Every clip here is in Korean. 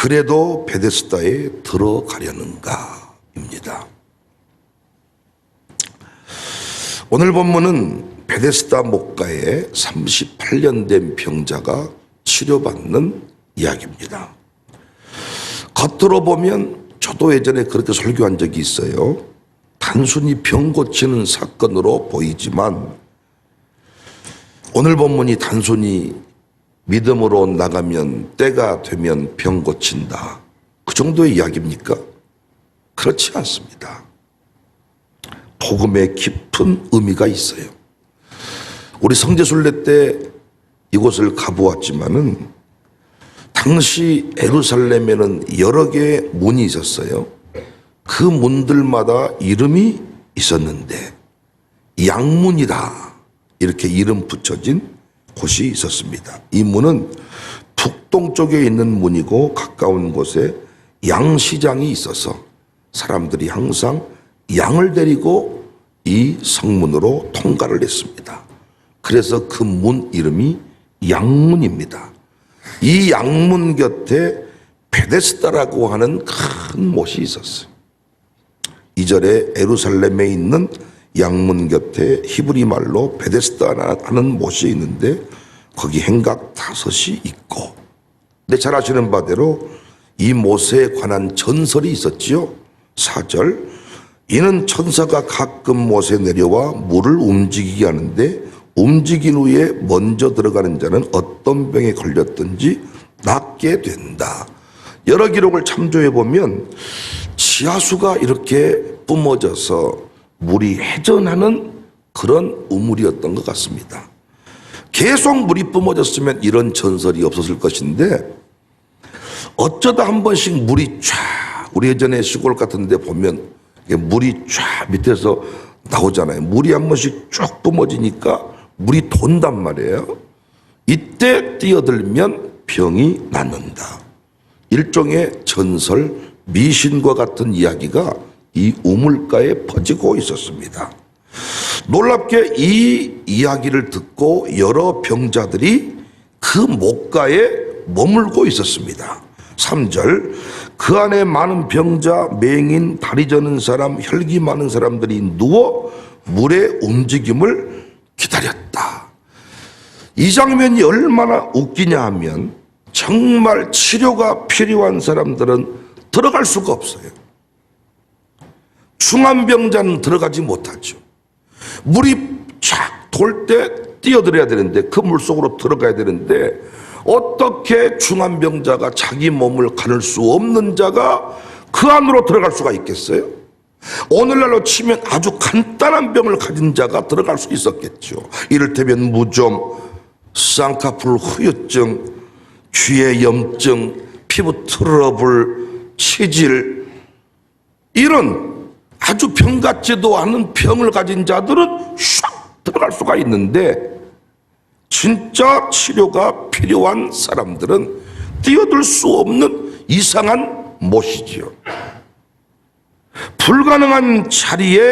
그래도 베데스다에 들어가려는가입니다. 오늘 본문은 베데스다 목가에 38년 된 병자가 치료받는 이야기입니다. 겉으로 보면 저도 예전에 그렇게 설교한 적이 있어요. 단순히 병 고치는 사건으로 보이지만 오늘 본문이 단순히 믿음으로 나가면 때가 되면 병 고친다, 그 정도의 이야기입니까? 그렇지 않습니다. 복음에 깊은 의미가 있어요. 우리 성지순례 때 이곳을 가보았지만은 당시 예루살렘에는 여러 개의 문이 있었어요. 그 문들마다 이름이 있었는데 양문이다 이렇게 이름 붙여진 곳이 있었습니다. 이 문은 북동쪽에 있는 문이고 가까운 곳에 양시장이 있어서 사람들이 항상 양을 데리고 이 성문으로 통과를 했습니다. 그래서 그 문 이름이 양문입니다. 이 양문 곁에 베데스다라고 하는 큰 못이 있었어요. 2절에 예루살렘에 있는 양문 곁에 히브리 말로 베데스다라는 못이 있는데 거기 행각 5이 있고, 근데 잘 아시는 바대로 이 못에 관한 전설이 있었지요. 4절, 이는 천사가 가끔 못에 내려와 물을 움직이게 하는데 움직인 후에 먼저 들어가는 자는 어떤 병에 걸렸든지 낫게 된다. 여러 기록을 참조해 보면 지하수가 이렇게 뿜어져서 물이 회전하는 그런 우물이었던 것 같습니다. 계속 물이 뿜어졌으면 이런 전설이 없었을 것인데 어쩌다 한 번씩 물이 쫙, 우리 예전에 시골 같은 데 보면 물이 쫙 밑에서 나오잖아요. 물이 한 번씩 쭉 뿜어지니까 물이 돈단 말이에요. 이때 뛰어들면 병이 낫는다. 일종의 전설, 미신과 같은 이야기가 이 우물가에 퍼지고 있었습니다. 놀랍게 이 이야기를 듣고 여러 병자들이 그 목가에 머물고 있었습니다. 3절, 그 안에 많은 병자, 맹인, 다리 저는 사람, 혈기 많은 사람들이 누워 물의 움직임을 기다렸다. 이 장면이 얼마나 웃기냐 하면 정말 치료가 필요한 사람들은 들어갈 수가 없어요. 중환병자는 들어가지 못하죠. 물이 쫙 돌 때 뛰어들어야 되는데 그 물속으로 들어가야 되는데 어떻게 중환병자가 자기 몸을 가눌 수 없는 자가 그 안으로 들어갈 수가 있겠어요? 오늘날로 치면 아주 간단한 병을 가진 자가 들어갈 수 있었겠죠. 이를테면 무좀, 쌍꺼풀 후유증, 귀의 염증, 피부 트러블, 치질, 이런 아주 병 같지도 않은 병을 가진 자들은 슉 들어갈 수가 있는데 진짜 치료가 필요한 사람들은 뛰어들 수 없는 이상한 못이지요. 불가능한 자리에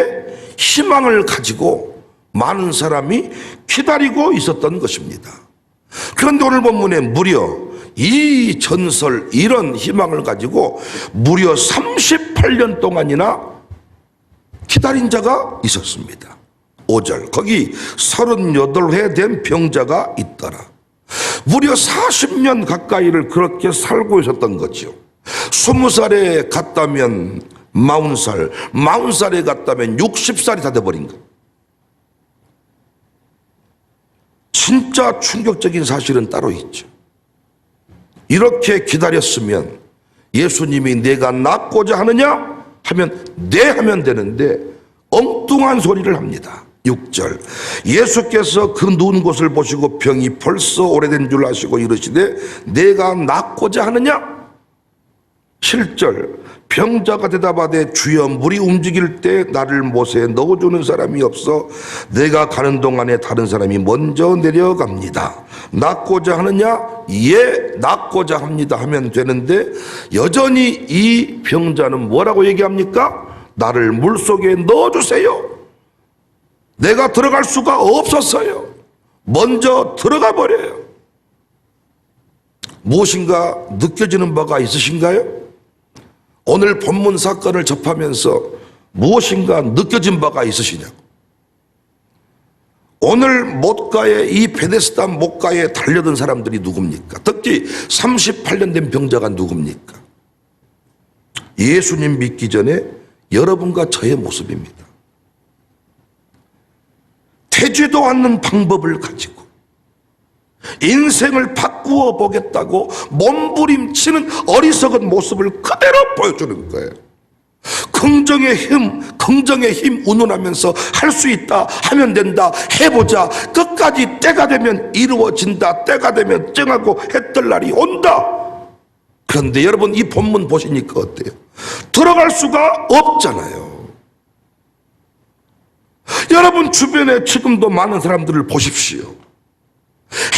희망을 가지고 많은 사람이 기다리고 있었던 것입니다. 그런데 오늘 본문에 무려 이 전설, 이런 희망을 가지고 무려 38년 동안이나 기다린 자가 있었습니다. 5절, 거기 38회 된 병자가 있더라. 무려 40년 가까이를 그렇게 살고 있었던 거죠. 20살에 갔다면 40살, 40살에 갔다면 60살이 다 돼버린 거. 진짜 충격적인 사실은 따로 있죠. 이렇게 기다렸으면 예수님이 내가 낫고자 하느냐 하면 네 하면 되는데 엉뚱한 소리를 합니다. 6절, 예수께서 그 누운 곳을 보시고 병이 벌써 오래된 줄 아시고 이르시되 내가 낫고자 하느냐? 7절, 병자가 대답하되 주여 물이 움직일 때 나를 못에 넣어주는 사람이 없어 내가 가는 동안에 다른 사람이 먼저 내려갑니다. 낫고자 하느냐? 예, 낫고자 합니다 하면 되는데 여전히 이 병자는 뭐라고 얘기합니까? 나를 물속에 넣어주세요. 내가 들어갈 수가 없었어요. 먼저 들어가 버려요. 무엇인가 느껴지는 바가 있으신가요? 오늘 본문 사건을 접하면서 무엇인가 느껴진 바가 있으시냐고. 오늘 못가에, 이 베데스다 못가에 달려든 사람들이 누굽니까? 특히 38년 된 병자가 누굽니까? 예수님 믿기 전에 여러분과 저의 모습입니다. 되지도 않는 방법을 가지고 인생을 바꾸어 보겠다고 몸부림치는 어리석은 모습을 그대로 보여주는 거예요. 긍정의 힘 운운하면서 할 수 있다, 하면 된다, 해보자, 끝까지 때가 되면 이루어진다, 때가 되면 쨍하고 해뜰 날이 온다. 그런데 여러분 이 본문 보시니까 어때요? 들어갈 수가 없잖아요. 여러분 주변에 지금도 많은 사람들을 보십시오.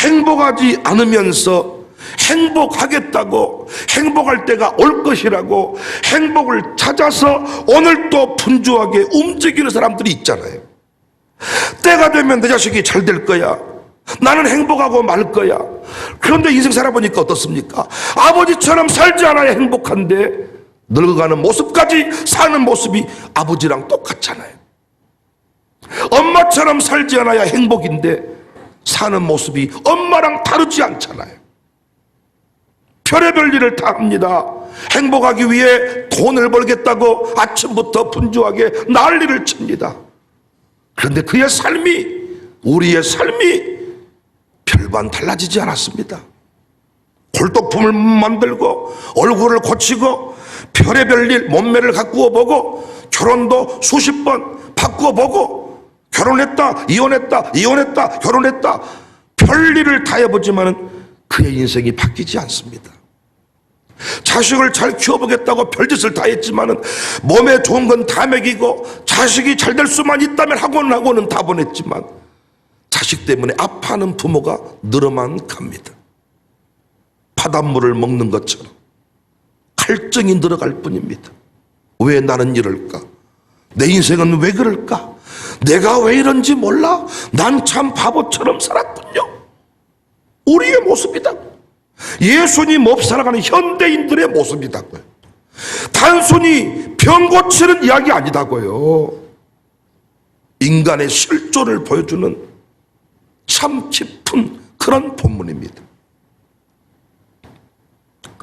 행복하지 않으면서 행복하겠다고, 행복할 때가 올 것이라고 행복을 찾아서 오늘 또 분주하게 움직이는 사람들이 있잖아요. 때가 되면 내 자식이 잘 될 거야, 나는 행복하고 말 거야. 그런데 인생 살아보니까 어떻습니까? 아버지처럼 살지 않아야 행복한데 늙어가는 모습까지 사는 모습이 아버지랑 똑같잖아요. 엄마처럼 살지 않아야 행복인데 사는 모습이 엄마랑 다르지 않잖아요. 별의별 일을 다 합니다. 행복하기 위해 돈을 벌겠다고 아침부터 분주하게 난리를 칩니다. 그런데 그의 삶이, 우리의 삶이 별반 달라지지 않았습니다. 골동품을 만들고 얼굴을 고치고 별의별 일, 몸매를 가꾸어 보고 결혼도 수십 번 바꾸어 보고 결혼했다, 이혼했다, 이혼했다, 결혼했다, 별일을 다 해보지만은 그의 인생이 바뀌지 않습니다. 자식을 잘 키워보겠다고 별짓을 다 했지만은 몸에 좋은 건 다 먹이고 자식이 잘 될 수만 있다면 학원은 다 보냈지만 자식 때문에 아파하는 부모가 늘어만 갑니다. 바닷물을 먹는 것처럼 갈증이 늘어갈 뿐입니다. 왜 나는 이럴까? 내 인생은 왜 그럴까? 내가 왜 이런지 몰라? 난 참 바보처럼 살았군요. 우리의 모습이다. 예수님 없이 살아가는 현대인들의 모습이다고요. 단순히 병 고치는 이야기 아니다고요. 인간의 실존을 보여주는 참 깊은 그런 본문입니다.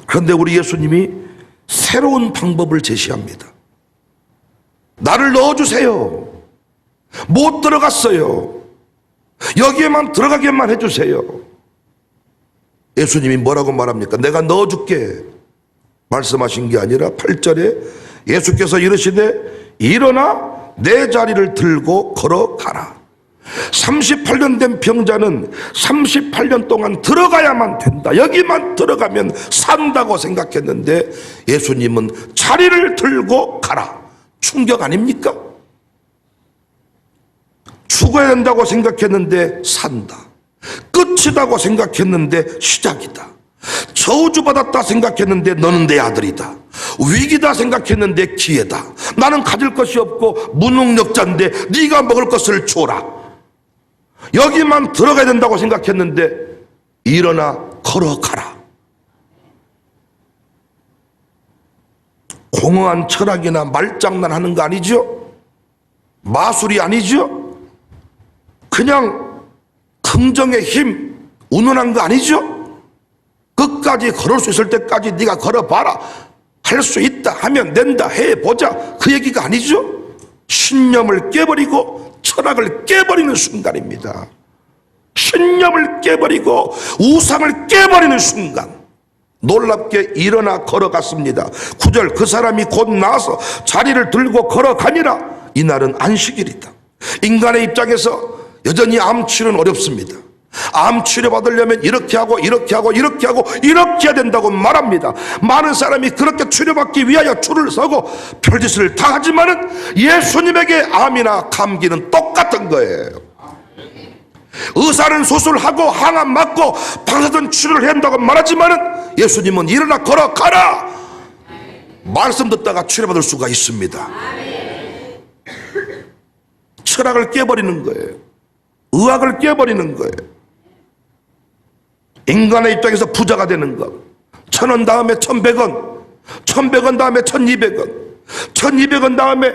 그런데 우리 예수님이 새로운 방법을 제시합니다. 나를 넣어주세요. 못 들어갔어요. 여기에만 들어가게만 해주세요. 예수님이 뭐라고 말합니까? 내가 넣어줄게 말씀하신 게 아니라 8절에 예수께서 이르시되 일어나 내 자리를 들고 걸어가라. 38년 된 병자는 38년 동안 들어가야만 된다, 여기만 들어가면 산다고 생각했는데 예수님은 자리를 들고 가라. 충격 아닙니까? 죽어야 된다고 생각했는데 산다. 끝이다고 생각했는데 시작이다. 저주받았다 생각했는데 너는 내 아들이다. 위기다 생각했는데 기회다. 나는 가질 것이 없고 무능력자인데 네가 먹을 것을 줘라. 여기만 들어가야 된다고 생각했는데 일어나 걸어가라. 공허한 철학이나 말장난하는 거 아니죠? 마술이 아니죠? 그냥 긍정의 힘 운운한 거 아니죠? 끝까지 걸을 수 있을 때까지 네가 걸어봐라. 할 수 있다, 하면 된다, 해보자, 그 얘기가 아니죠? 신념을 깨버리고 철학을 깨버리는 순간입니다. 신념을 깨버리고 우상을 깨버리는 순간 놀랍게 일어나 걸어갔습니다. 9절 그 사람이 곧 나와서 자리를 들고 걸어가니라. 이날은 안식일이다. 인간의 입장에서 여전히 암 치료는 어렵습니다. 암 치료 받으려면 이렇게 하고 이렇게 하고 이렇게 하고 이렇게 해야 된다고 말합니다. 많은 사람이 그렇게 치료받기 위하여 줄을 서고 별짓을 다 하지만은 예수님에게 암이나 감기는 똑같은 거예요. 의사는 수술하고 항암 맞고 방사선 치료를 해야 한다고 말하지만은 예수님은 일어나 걸어가라. 말씀 듣다가 치료받을 수가 있습니다. 철학을 깨버리는 거예요. 의학을 깨버리는 거예요. 인간의 입장에서 부자가 되는 것, 1,000원 다음에 1,100원, 1,100원 다음에 1,200원, 1,200원 다음에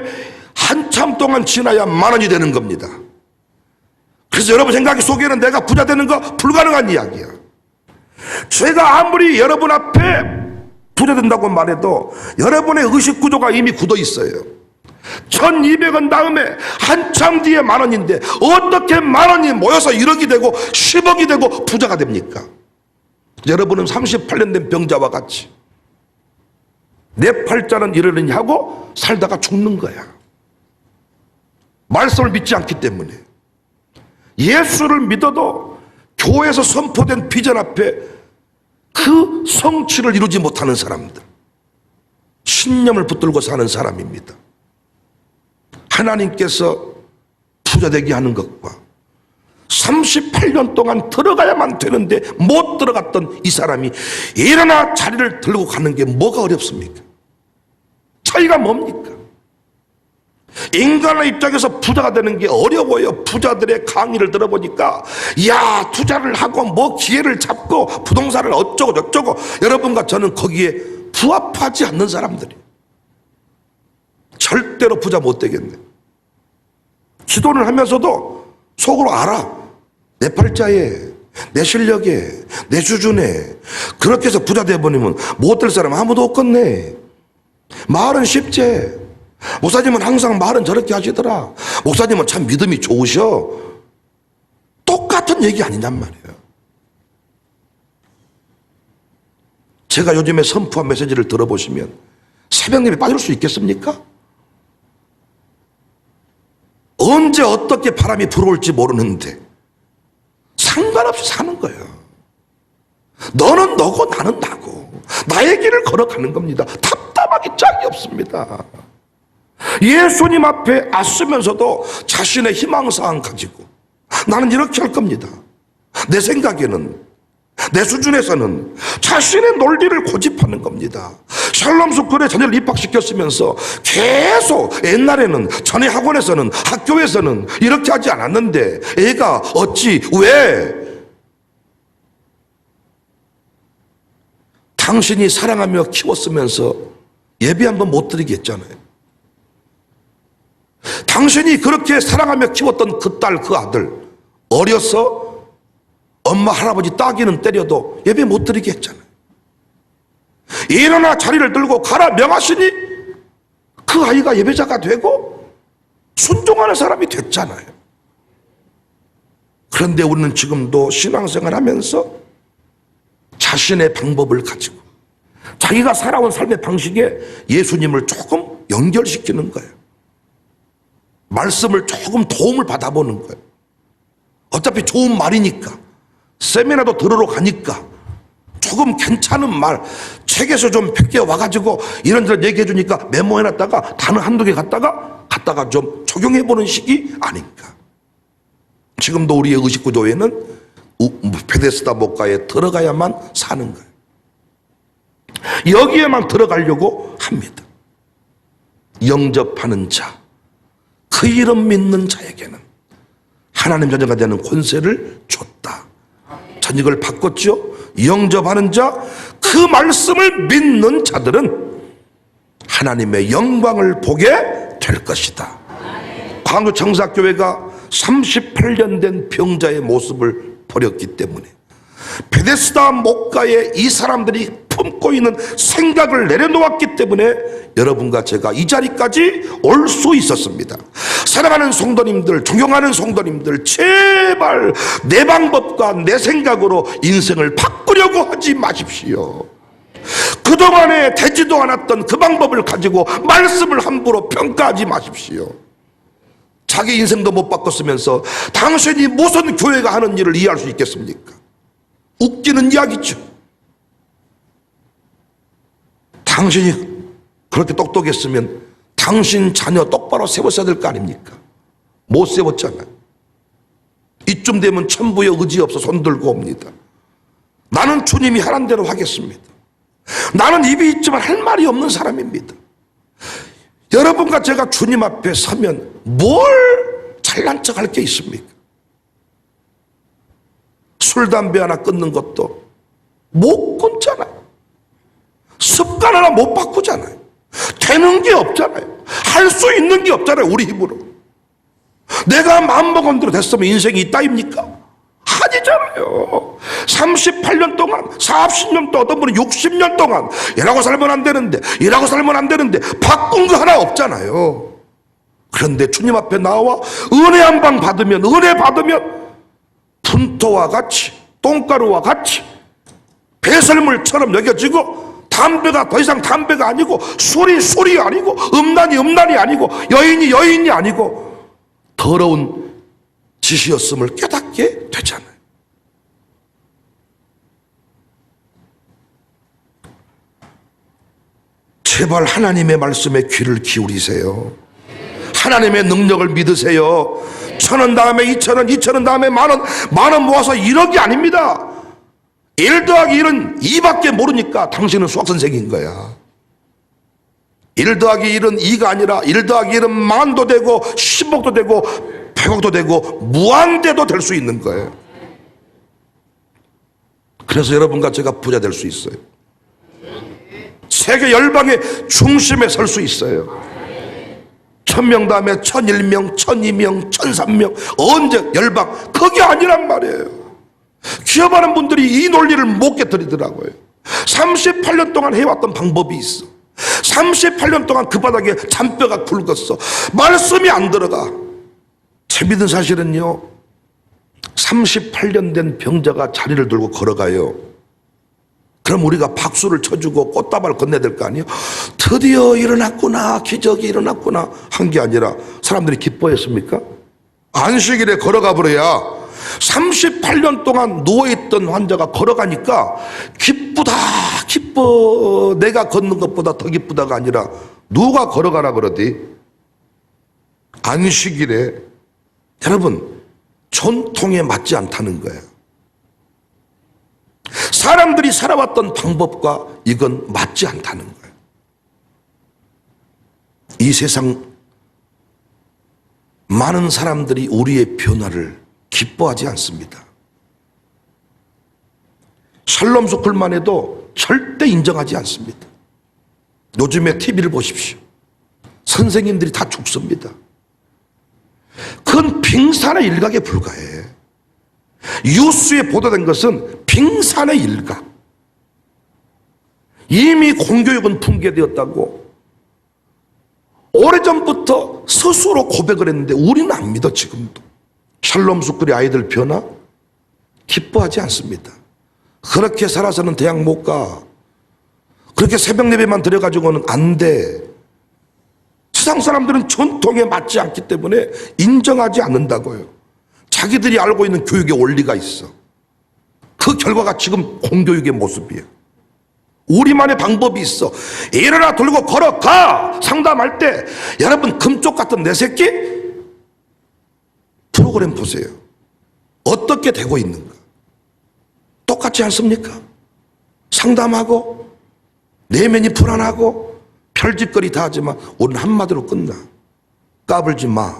한참 동안 지나야 10,000원이 되는 겁니다. 그래서 여러분 생각 속에는 내가 부자 되는 거 불가능한 이야기야. 제가 아무리 여러분 앞에 부자 된다고 말해도 여러분의 의식 구조가 이미 굳어 있어요. 1,200원 다음에 한참 뒤에 10,000원인데 어떻게 10,000원이 모여서 1억이 되고 10억이 되고 부자가 됩니까? 여러분은 38년 된 병자와 같이 내 팔자는 이러느니 하고 살다가 죽는 거야. 말씀을 믿지 않기 때문에. 예수를 믿어도 교회에서 선포된 비전 앞에 그 성취를 이루지 못하는 사람들, 신념을 붙들고 사는 사람입니다. 하나님께서 부자 되게 하는 것과 38년 동안 들어가야만 되는데 못 들어갔던 이 사람이 일어나 자리를 들고 가는 게 뭐가 어렵습니까? 차이가 뭡니까? 인간의 입장에서 부자가 되는 게 어려워요. 부자들의 강의를 들어보니까 야, 투자를 하고 뭐 기회를 잡고 부동산을 어쩌고 저쩌고, 여러분과 저는 거기에 부합하지 않는 사람들이 절대로 부자 못 되겠네. 기도를 하면서도 속으로 알아. 내 팔자에, 내 실력에, 내 수준에 그렇게 해서 부자 돼버리면 못 될 사람 아무도 없겠네. 말은 쉽지. 목사님은 항상 말은 저렇게 하시더라. 목사님은 참 믿음이 좋으셔. 똑같은 얘기 아니냔 말이에요. 제가 요즘에 선포한 메시지를 들어보시면 새벽님이 빠질 수 있겠습니까? 언제 어떻게 바람이 불어올지 모르는데 상관없이 사는 거예요. 너는 너고 나는 나고 나의 길을 걸어가는 겁니다. 답답하기 짝이 없습니다. 예수님 앞에 앞서면서도 자신의 희망사항 가지고 나는 이렇게 할 겁니다. 내 생각에는, 내 수준에서는 자신의 논리를 고집하는 겁니다. 샬롬 스쿨에 자녀를 입학시켰으면서 계속 옛날에는 전에 학원에서는 학교에서는 이렇게 하지 않았는데 애가 어찌 왜 당신이 사랑하며 키웠으면서 예배 한번 못 드리게 했잖아요. 당신이 그렇게 사랑하며 키웠던 그 딸, 그 아들 어려서 엄마, 할아버지, 따귀는 때려도 예배 못 드리게 했잖아요. 일어나 자리를 들고 가라 명하시니 그 아이가 예배자가 되고 순종하는 사람이 됐잖아요. 그런데 우리는 지금도 신앙생활 하면서 자신의 방법을 가지고 자기가 살아온 삶의 방식에 예수님을 조금 연결시키는 거예요. 말씀을 조금 도움을 받아보는 거예요. 어차피 좋은 말이니까, 세미나도 들으러 가니까 조금 괜찮은 말, 책에서 좀 100개 와가지고 이런저런 얘기해 주니까 메모해놨다가 단어 한두 개 갖다가 좀 적용해보는 식이 아닌가. 지금도 우리의 의식구조에는 베데스다 목가에 들어가야만 사는 거예요. 여기에만 들어가려고 합니다. 영접하는 자, 그 이름 믿는 자에게는 하나님 자녀가 되는 권세를 줬다. 전 이걸 바꿨죠. 영접하는 자, 그 말씀을 믿는 자들은 하나님의 영광을 보게 될 것이다. 광주 청사교회가 38년 된 병자의 모습을 버렸기 때문에 베데스다 목가에 이 사람들이 품고 있는 생각을 내려놓았기 때문에 여러분과 제가 이 자리까지 올 수 있었습니다. 사랑하는 성도님들, 존경하는 성도님들, 제발 내 방법과 내 생각으로 인생을 바꾸려고 하지 마십시오. 그동안에 되지도 않았던 그 방법을 가지고 말씀을 함부로 평가하지 마십시오. 자기 인생도 못 바꿨으면서 당신이 무슨 교회가 하는 일을 이해할 수 있겠습니까? 웃기는 이야기죠. 당신이 그렇게 똑똑했으면 당신 자녀 똑바로 세웠어야 될 거 아닙니까? 못 세웠잖아요. 이쯤 되면 천부의 의지 없어 손들고 옵니다. 나는 주님이 하란 대로 하겠습니다. 나는 입이 있지만 할 말이 없는 사람입니다. 여러분과 제가 주님 앞에 서면 뭘 잘난 척 할 게 있습니까? 술, 담배 하나 끊는 것도 못 끊잖아요. 습관 하나 못 바꾸잖아요. 되는 게 없잖아요. 할 수 있는 게 없잖아요. 우리 힘으로. 내가 마음먹은 대로 됐으면 인생이 있다입니까? 아니잖아요. 38년 동안, 40년 동안, 어떤 분은 60년 동안 일하고 살면 안 되는데, 일하고 살면 안 되는데 바꾼 거 하나 없잖아요. 그런데 주님 앞에 나와 은혜 한 방 받으면, 은혜 받으면 분토와 같이, 똥가루와 같이 배설물처럼 여겨지고, 담배가 더 이상 담배가 아니고, 술이 아니고, 음란이 아니고, 여인이 아니고 더러운 짓이었음을 깨닫게 되잖아요. 제발 하나님의 말씀에 귀를 기울이세요. 하나님의 능력을 믿으세요. 1,000원 다음에 2,000원, 2,000원 다음에 만원 모아서 1억이 아닙니다. 1 더하기 1은 2밖에 모르니까 당신은 수학선생인 거야. 1 더하기 1은 2가 아니라 1 더하기 1은 만도 되고 10억도 되고 100억도 되고 무한대도 될 수 있는 거예요. 그래서 여러분과 제가 부자 될 수 있어요. 세계 열방의 중심에 설 수 있어요. 1000명 다음에 1001명, 1002명, 1003명, 언제 열방, 그게 아니란 말이에요. 기업하는 분들이 이 논리를 못 깨뜨리더라고요. 38년 동안 해왔던 방법이 있어. 38년 동안 그 바닥에 잔뼈가 굵었어. 말씀이 안 들어가. 재밌는 사실은요, 38년 된 병자가 자리를 들고 걸어가요. 그럼 우리가 박수를 쳐주고 꽃다발 건네야 될 거 아니에요? 드디어 일어났구나, 기적이 일어났구나 한 게 아니라 사람들이 기뻐했습니까? 안식일에 걸어가 버려야 38년 동안 누워있던 환자가 걸어가니까 기쁘다, 기뻐. 내가 걷는 것보다 더 기쁘다가 아니라 누가 걸어가라 그러지? 안식일에. 여러분, 전통에 맞지 않다는 거예요. 사람들이 살아왔던 방법과 이건 맞지 않다는 거예요. 이 세상 많은 사람들이 우리의 변화를 기뻐하지 않습니다. 샬롬 스쿨만 해도 절대 인정하지 않습니다. 요즘에 TV를 보십시오. 선생님들이 다 죽습니다. 그건 빙산의 일각에 불과해. 뉴스에 보도된 것은 빙산의 일각. 이미 공교육은 붕괴되었다고 오래전부터 스스로 고백을 했는데 우리는 안 믿어. 지금도 샬롬 스쿨의 아이들 변화 기뻐하지 않습니다. 그렇게 살아서는 대학 못 가. 그렇게 새벽 예배만 드려가지고는 안 돼. 세상 사람들은 전통에 맞지 않기 때문에 인정하지 않는다고요. 자기들이 알고 있는 교육의 원리가 있어. 그 결과가 지금 공교육의 모습이에요. 우리만의 방법이 있어. 일어나 들고 걸어가. 상담할 때 여러분 금쪽 같은 내 새끼 프로그램 보세요. 어떻게 되고 있는가. 똑같지 않습니까? 상담하고 내면이 불안하고 별짓거리 다 하지만 우리는 한마디로 끝나. 까불지 마.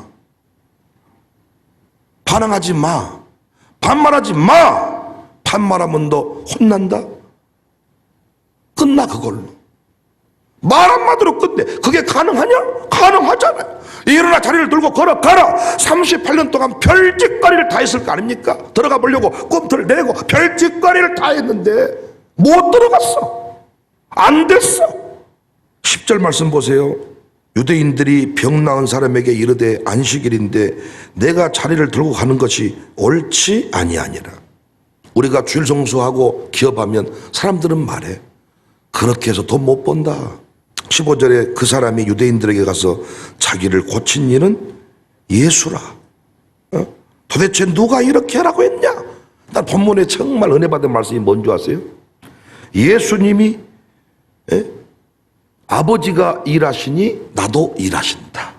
반항하지 마. 반말하지 마. 반말하면 너 혼난다. 끝나 그걸로. 말 한마디로 끝내. 그게 가능하냐? 가능하잖아요. 일어나 자리를 들고 걸어가라. 38년 동안 별짓거리를 다 했을 거 아닙니까? 들어가 보려고 꼼틀을 내고 별짓거리를 다 했는데 못 들어갔어. 안 됐어. 10절 말씀 보세요. 유대인들이 병 나은 사람에게 이르되 안식일인데 내가 자리를 들고 가는 것이 옳지 아니하니라. 우리가 주일 성수하고 기업하면 사람들은 말해. 그렇게 해서 돈 못 번다. 15절에 그 사람이 유대인들에게 가서 자기를 고친 이는 예수라. 도대체 누가 이렇게 하라고 했냐? 난 본문에 정말 은혜 받은 말씀이 뭔지 아세요? 예수님이 아버지가 일하시니 나도 일하신다.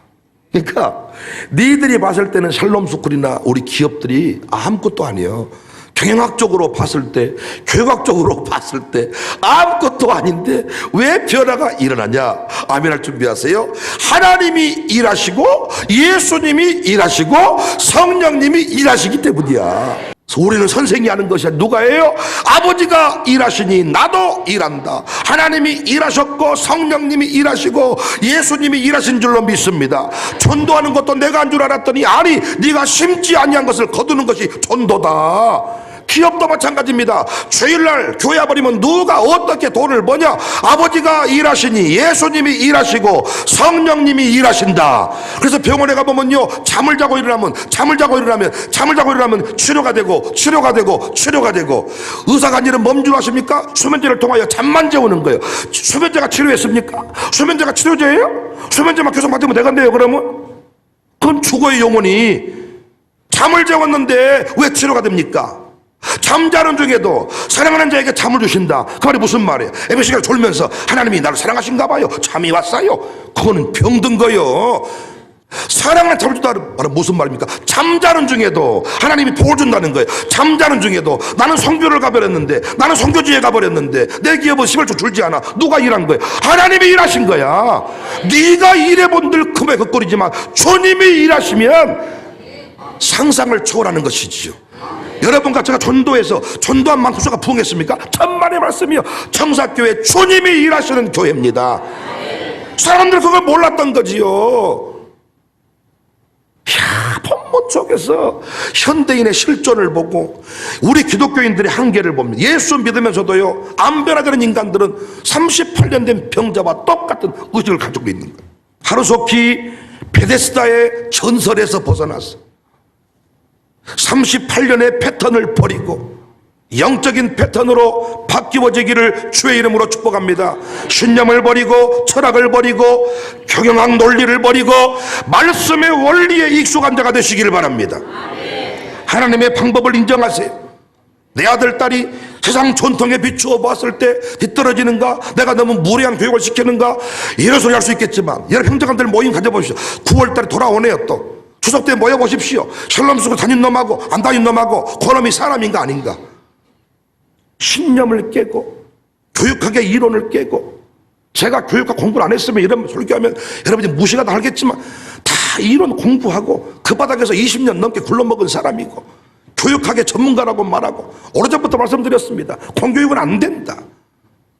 그러니까 니들이 봤을 때는 샬롬 스쿨이나 우리 기업들이 아무것도 아니에요. 경영학적으로 봤을 때, 교육학적으로 봤을 때 아무것도 아닌데 왜 변화가 일어나냐? 아멘할 준비하세요. 하나님이 일하시고 예수님이 일하시고 성령님이 일하시기 때문이야. 우리는 선생이 하는 것이 누가 해요? 아버지가 일하시니 나도 일한다. 하나님이 일하셨고 성령님이 일하시고 예수님이 일하신 줄로 믿습니다. 전도하는 것도 내가 한 줄 알았더니 아니, 네가 심지 아니한 것을 거두는 것이 전도다. 기업도 마찬가지입니다. 주일날 교회 와버리면 누가 어떻게 돈을 버냐? 아버지가 일하시니 예수님이 일하시고 성령님이 일하신다. 그래서 병원에 가보면요, 잠을 자고 일어나면 치료가 되고 의사가 한 일은 뭔 줄 아십니까? 수면제를 통하여 잠만 재우는 거예요. 수면제가 치료했습니까? 수면제가 치료제예요? 수면제만 계속 맞으면 되겠네요. 그러면 그건 죽어요. 영혼이 잠을 재웠는데 왜 치료가 됩니까? 잠자는 중에도 사랑하는 자에게 잠을 주신다. 그 말이 무슨 말이에요? 에베소가 졸면서 하나님이 나를 사랑하신가 봐요. 잠이 왔어요. 그거는 병든 거요. 사랑하는 잠을 준다는 말은 무슨 말입니까? 잠자는 중에도 하나님이 복을 준다는 거예요. 잠자는 중에도 나는 선교를 가버렸는데, 나는 선교지에 가버렸는데 내 기업은 10을 줄지 않아. 누가 일한 거예요? 하나님이 일하신 거야. 네가 일해본들 금에 겉거리지만 주님이 일하시면 상상을 초월하는 것이지요. 여러분과 제가 전도해서 전도한 만큼 수가 부흥했습니까? 천만의 말씀이요. 청사교회 주님이 일하시는 교회입니다. 사람들 그걸 몰랐던 거지요. 본문 속에서 현대인의 실존을 보고 우리 기독교인들의 한계를 봅니다. 예수 믿으면서도요, 안 변화되는 인간들은 38년 된 병자와 똑같은 의식을 가지고 있는 거예요. 하루속히 베데스다의 전설에서 벗어났어. 38년의 패턴을 버리고 영적인 패턴으로 바뀌어지기를 주의 이름으로 축복합니다. 신념을 버리고 철학을 버리고 경영학 논리를 버리고 말씀의 원리에 익숙한 자가 되시기를 바랍니다. 하나님의 방법을 인정하세요. 내 아들 딸이 세상 전통에 비추어 봤을 때 뒤떨어지는가, 내가 너무 무례한 교육을 시키는가, 이런 소리 할 수 있겠지만 여러분 형제간들 모임 가져보십시오. 9월달에 돌아오네요. 또 추석 때 모여보십시오. 샬롬 쓰고 다닌 놈하고 안 다닌 놈하고 그놈이 사람인가 아닌가. 신념을 깨고 교육학의 이론을 깨고, 제가 교육학 공부를 안 했으면 이런 설교하면 여러분이 무시가 다 알겠지만 다 이론 공부하고 그 바닥에서 20년 넘게 굴러먹은 사람이고 교육학의 전문가라고 말하고, 오래전부터 말씀드렸습니다. 공교육은 안 된다.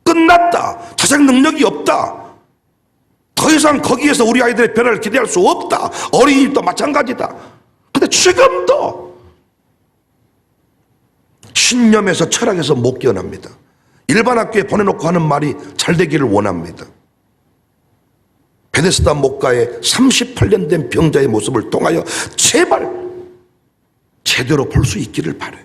끝났다. 자생 능력이 없다. 더 이상 거기에서 우리 아이들의 변화를 기대할 수 없다. 어린이집도 마찬가지다. 근데 지금도 신념에서 철학에서 못 깨어납니다. 일반 학교에 보내놓고 하는 말이 잘 되기를 원합니다. 베데스다 목가의 38년 된 병자의 모습을 통하여 제발 제대로 볼 수 있기를 바라요.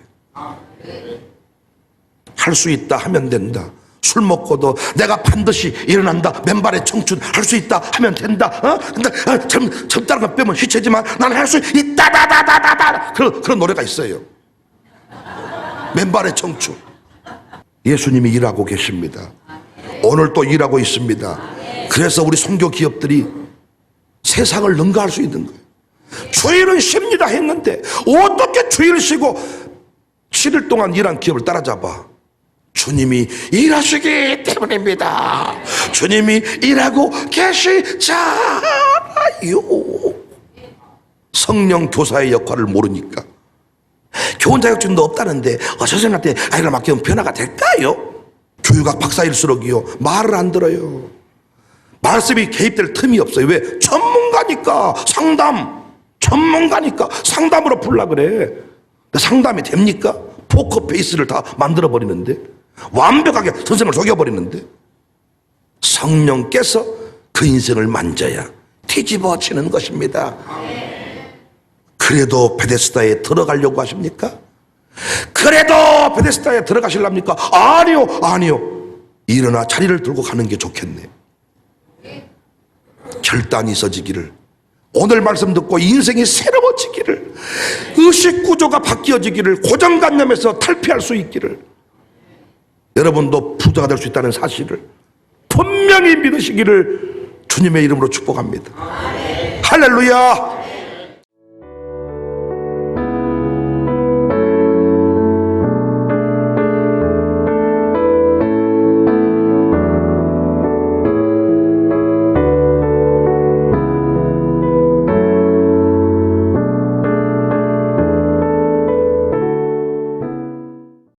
할 수 있다 하면 된다. 술 먹고도 내가 반드시 일어난다. 맨발의 청춘 할 수 있다 하면 된다. 근데 젊다는 건 빼면 시체지만 나는 할 수 있다. 다다다다다. 그런 노래가 있어요. 맨발의 청춘. 예수님이 일하고 계십니다. 오늘 또 일하고 있습니다. 그래서 우리 선교 기업들이 세상을 능가할 수 있는 거예요. 주일은 쉽니다 했는데 어떻게 주일을 쉬고 7일 동안 일한 기업을 따라잡아? 주님이 일하시기 때문입니다. 주님이 일하고 계시잖아요. 성령 교사의 역할을 모르니까. 교원 자격증도 없다는데 선생님한테 아이를 맡기면 변화가 될까요? 교육학 박사일수록이요, 말을 안 들어요. 말씀이 개입될 틈이 없어요. 왜? 전문가니까. 전문가니까 상담으로 풀라 그래. 상담이 됩니까? 포커페이스를 다 만들어버리는데, 완벽하게 선생님을 속여버리는데, 성령께서 그 인생을 만져야 뒤집어지는 것입니다. 그래도 베데스다에 들어가려고 하십니까? 그래도 베데스다에 들어가실랍니까? 아니요. 일어나 자리를 들고 가는 게 좋겠네. 결단이 있어지기를, 오늘 말씀 듣고 인생이 새로워지기를, 의식구조가 바뀌어지기를, 고정관념에서 탈피할 수 있기를, 여러분도 부자가 될 수 있다는 사실을 분명히 믿으시기를 주님의 이름으로 축복합니다. 할렐루야.